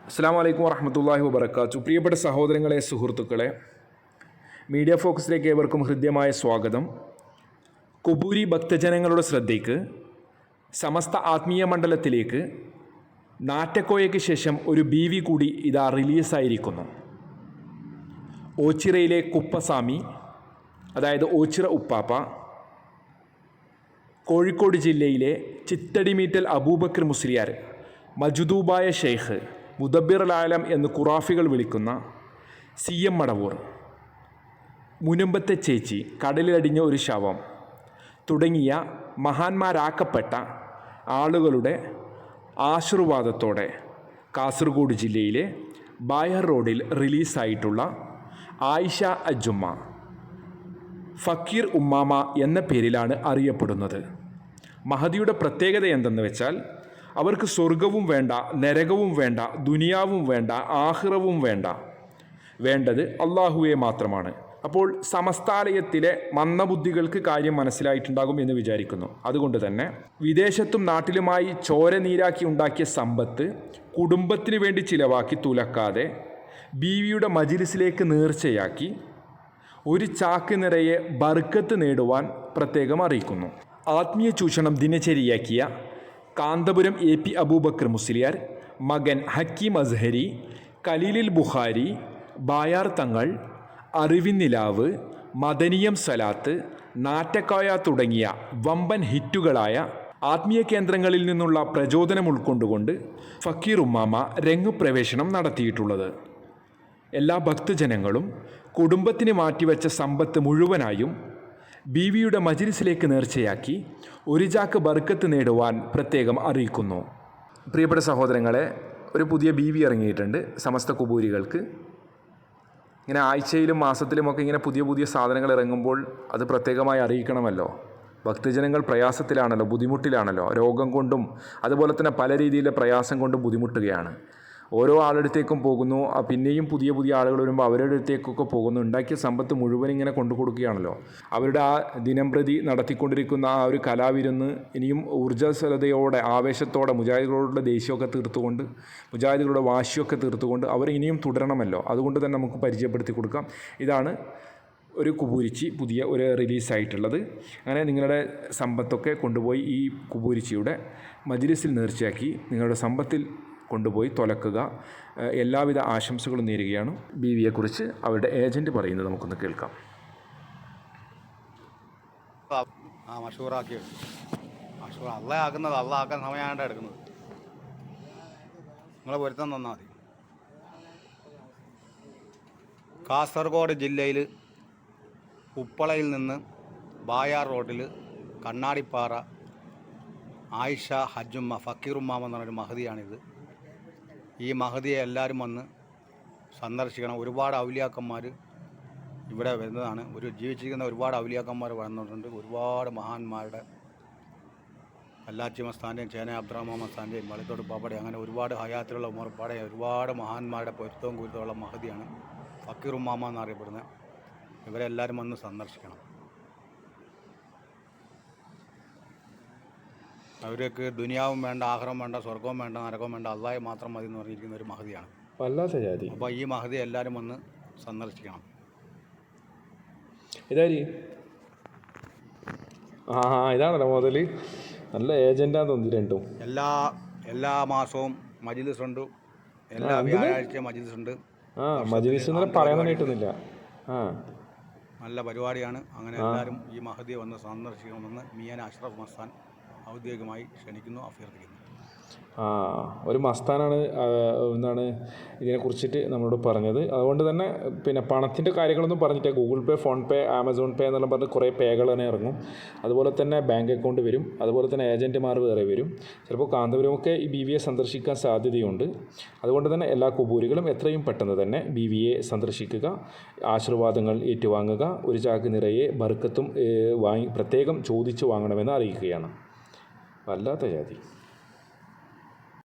അസ്സലാമു അലൈക്കും വറഹ്മത്തുള്ളാഹി വബറകാതുഹു. പ്രിയപ്പെട്ട സഹോദരങ്ങളെ, സുഹൃത്തുക്കളെ, മീഡിയ ഫോക്കസിലേക്ക് ഏവർക്കും ഹൃദ്യമായ സ്വാഗതം. കുബൂരി ഭക്തജനങ്ങളുടെ ശ്രദ്ധയ്ക്ക് സമസ്ത ആത്മീയ മണ്ഡലത്തിലേക്ക് നാറ്റക്കോയയ്ക്ക് ശേഷം ഒരു ബീവി കൂടി ഇതാ റിലീസായിരിക്കുന്നു. ഓച്ചിറയിലെ കുപ്പസ്വാമി, അതായത് ഓച്ചിറ ഉപ്പാപ്പ, കോഴിക്കോട് ജില്ലയിലെ ചിത്തടിമീറ്റൽ അബൂബക്കർ മുസ്ലിയാർ, മജ്ദൂബായ ഷെയ്ഖ്, മുദബ്ബിറുൽ ആലം എന്ന് ഖുറാഫികൾ വിളിക്കുന്ന CM മടവൂർ, മുനമ്പത്തെ ചേച്ചി, കടലിലടിഞ്ഞ ഒരു ശവം തുടങ്ങിയ മഹാന്മാരാക്കപ്പെട്ട ആളുകളുടെ ആശീർവാദത്തോടെ കാസർഗോഡ് ജില്ലയിലെ ബായർ റോഡിൽ റിലീസായിട്ടുള്ള ആയിഷ അജ്ജുമ്മ ഫക്കീർ ഉമ്മാമ എന്ന പേരിലാണ് അറിയപ്പെടുന്നത്. മഹദിയുടെ പ്രത്യേകത എന്തെന്ന് വെച്ചാൽ, അവർക്ക് സ്വർഗവും വേണ്ട, നരകവും വേണ്ട, ദുനിയാവും വേണ്ട, ആഖിറവും വേണ്ട, വേണ്ടത് അള്ളാഹുവെ മാത്രമാണ്. അപ്പോൾ സമസ്താലയത്തിലെ മന്ദബുദ്ധികൾക്ക് കാര്യം മനസ്സിലായിട്ടുണ്ടാകും എന്ന് വിചാരിക്കുന്നു. അതുകൊണ്ട് തന്നെ വിദേശത്തും നാട്ടിലുമായി ചോര നീരാക്കി ഉണ്ടാക്കിയ സമ്പത്ത് കുടുംബത്തിന് വേണ്ടി ചിലവാക്കി തുലക്കാതെ ബീവിയുടെ മജ്‌ലിസിലേക്ക് നേർച്ചയാക്കി ഒരു ചാക്ക് നിറയെ ബർക്കത്ത് നേടുവാൻ പ്രത്യേകം അറിയിക്കുന്നു. ആത്മീയ ചൂഷണം ദിനചര്യയാക്കിയ കാന്തപുരം AP അബൂബക്കർ മുസ്ലിയാർ, മകൻ ഹക്കീം അസ്ഹരി, ഖലീലുൽ ബുഖാരി, ബായാർ തങ്ങൾ, അറിവിൻ നിലാവ്, മദനിയം സലാത്ത്, നാറ്റക്കായ തുടങ്ങിയ വമ്പൻ ഹിറ്റുകളായ ആത്മീയ കേന്ദ്രങ്ങളിൽ നിന്നുള്ള പ്രചോദനം ഉൾക്കൊണ്ടുകൊണ്ട് ഫക്കീർ ഉമ്മാമ രംഗപ്രവേശനം നടത്തിയിട്ടുള്ളത്. എല്ലാ ഭക്തജനങ്ങളും കുടുംബത്തിന് മാറ്റിവെച്ച സമ്പത്ത് മുഴുവനായും ബീവിയുടെ മജ്‌ലിസിലേക്ക് നേർച്ചയാക്കി ഒരു ചാക്ക് ബർക്കത്ത് നേടുവാൻ പ്രത്യേകം അറിയിക്കുന്നു. പ്രിയപ്പെട്ട സഹോദരങ്ങളെ, ഒരു പുതിയ ബീവി ഇറങ്ങിയിട്ടുണ്ട് സമസ്ത കുബൂരികൾക്ക്. ഇങ്ങനെ ആഴ്ചയിലും മാസത്തിലുമൊക്കെ ഇങ്ങനെ പുതിയ പുതിയ സാധനങ്ങൾ ഇറങ്ങുമ്പോൾ അത് പ്രത്യേകമായി അറിയിക്കണമല്ലോ. ഭക്തജനങ്ങൾ പ്രയാസത്തിലാണല്ലോ, ബുദ്ധിമുട്ടിലാണല്ലോ, രോഗം കൊണ്ടും അതുപോലെ തന്നെ പല രീതിയിലെ പ്രയാസം കൊണ്ടും ബുദ്ധിമുട്ടുകയാണ്. ഓരോ ആളടുത്തേക്കും പോകുന്നു, പിന്നെയും പുതിയ പുതിയ ആളുകൾ വരുമ്പോൾ അവരുടെ അടുത്തേക്കൊക്കെ പോകുന്നു. ഉണ്ടാക്കിയ സമ്പത്ത് മുഴുവൻ ഇങ്ങനെ കൊണ്ടു കൊടുക്കുകയാണല്ലോ. അവരുടെ ആ ദിനം പ്രതി നടത്തിക്കൊണ്ടിരിക്കുന്ന ആ ഒരു കലാവിരുന്ന് ഇനിയും ഊർജ്ജസ്വലതയോടെ, ആവേശത്തോടെ, മുജാഹിദുകളുടെ ദേഷ്യമൊക്കെ തീർത്തുകൊണ്ട്, മുജാഹിദുകളുടെ വാശിയൊക്കെ തീർത്തുകൊണ്ട് അവർ ഇനിയും തുടരണമല്ലോ. അതുകൊണ്ട് തന്നെ നമുക്ക് പരിചയപ്പെടുത്തി കൊടുക്കാം. ഇതാണ് ഒരു കുബൂരിച്ചി പുതിയ ഒരു റിലീസായിട്ടുള്ളത്. അങ്ങനെ നിങ്ങളുടെ സമ്പത്തൊക്കെ കൊണ്ടുപോയി ഈ കുബൂരിച്ചിയുടെ മജ്‌ലിസിൽ നേർച്ചയാക്കി നിങ്ങളുടെ സമ്പത്തിൽ കൊണ്ടുപോയി തുലക്കുക. എല്ലാവിധ ആശംസകളും നേരുകയാണ്. ബീവിയെക്കുറിച്ച് അവരുടെ ഏജൻറ്റ് പറയുന്നത് നമുക്കൊന്ന് കേൾക്കാം. മഷൂറാക്കി അള്ള ആക്കുന്നത്, അള്ള ആക്കാൻ സമയമായിട്ട് എടുക്കുന്നത്. നിങ്ങളെ പൊരുത്തം തന്നാൽ മതി. കാസർഗോഡ് ജില്ലയിൽ ഉപ്പളയിൽ നിന്ന് ബായാർ റോഡിൽ കണ്ണാടിപ്പാറ ആയിഷ ഹജ്ജുമ്മ ഫക്കീർ ഉമ്മാമ എന്ന് പറഞ്ഞൊരു മഹദിയാണിത്. ഈ മഹദിയെ എല്ലാവരും വന്ന് സന്ദർശിക്കണം. ഒരുപാട് ഔലിയാക്കന്മാർ ഇവിടെ വരുന്നതാണ്. ജീവിച്ചിരിക്കുന്ന ഒരുപാട് ഔലിയാക്കന്മാർ വന്നിട്ടുണ്ട്. ഒരുപാട് മഹാന്മാരുടെ കല്ലാച്ചി മസ്താൻ്റെയും ചേന അബ്ദുറഹ്മാൻ മസ്താൻ്റെയും വളിത്തോട് പാപ്പടെ, അങ്ങനെ ഒരുപാട് ഹയാത്തിലുള്ള ഉമർപ്പാടെ ഒരുപാട് മഹാന്മാരുടെ പൊരുത്തവും കുരുത്തമുള്ള മഹദിയാണ് ഫക്കീർ ഉമ്മാമ എന്നറിയപ്പെടുന്നത്. ഇവരെല്ലാവരും വന്ന് സന്ദർശിക്കണം. അവർക്ക് ദുനിയാവും വേണ്ട, ആഖിറവും വേണ്ട, സ്വർഗവും വേണ്ട, നരകവും വേണ്ട, അള്ളാഹ് മാത്രം മതി എന്ന് പറഞ്ഞിരിക്കുന്ന ഒരു മഹദിയാണ്. വല്ലാത്ത ജാതി. അപ്പോൾ ഈ മഹദി എല്ലാവരും വന്ന് സന്ദർശിക്കണം. ഇതാണല്ലോ മുതൽ. നല്ല ഏജൻറ്റാന്ന് തോന്നി രണ്ടും. എല്ലാ മാസവും മജ്‌ലിസ് ഉണ്ട്. എല്ലാ വ്യാഴാഴ്ചയും മജ്‌ലിസ് ഉണ്ട്. മജ്‌ലിസ് പറയാൻ കിട്ടുന്നില്ല. നല്ല പരിപാടിയാണ്. അങ്ങനെ എല്ലാവരും ഈ മഹദിയെ വന്ന് സന്ദർശിക്കണമെന്ന് മിയാൻ അഷ്റഫ് മസ്താൻ ഔദ്യോഗികമായി ക്ഷണിക്കുന്നു, അഭ്യർത്ഥിക്കുന്നു. ഒരു മസ്താനാണ് എന്നാണ് ഇതിനെക്കുറിച്ചിട്ട് നമ്മളോട് പറഞ്ഞത്. അതുകൊണ്ട് തന്നെ പിന്നെ പണത്തിൻ്റെ കാര്യങ്ങളൊന്നും പറഞ്ഞിട്ട് ഗൂഗിൾ പേ, ഫോൺ പേ, ആമസോൺ പേ എന്നെല്ലാം പറഞ്ഞ് കുറേ പേകൾ തന്നെ ഇറങ്ങും. അതുപോലെ തന്നെ ബാങ്ക് അക്കൗണ്ട് വരും. അതുപോലെ തന്നെ ഏജൻറ്റുമാർ വേറെ വരും. ചിലപ്പോൾ കാന്തപുരമൊക്കെ ഈ ബീവിയെ സന്ദർശിക്കാൻ സാധ്യതയുണ്ട്. അതുകൊണ്ട് തന്നെ എല്ലാ കുബൂരികളും എത്രയും പെട്ടെന്ന് തന്നെ ബീവിയെ സന്ദർശിക്കുക, ആശീർവാദങ്ങൾ ഏറ്റുവാങ്ങുക, ഒരു ചാക്ക് നിറയെ ബർക്കത്തും പ്രത്യേകം ചോദിച്ചു വാങ്ങണമെന്ന് അറിയിക്കുകയാണ്. വല്ലാത്ത ജാതി.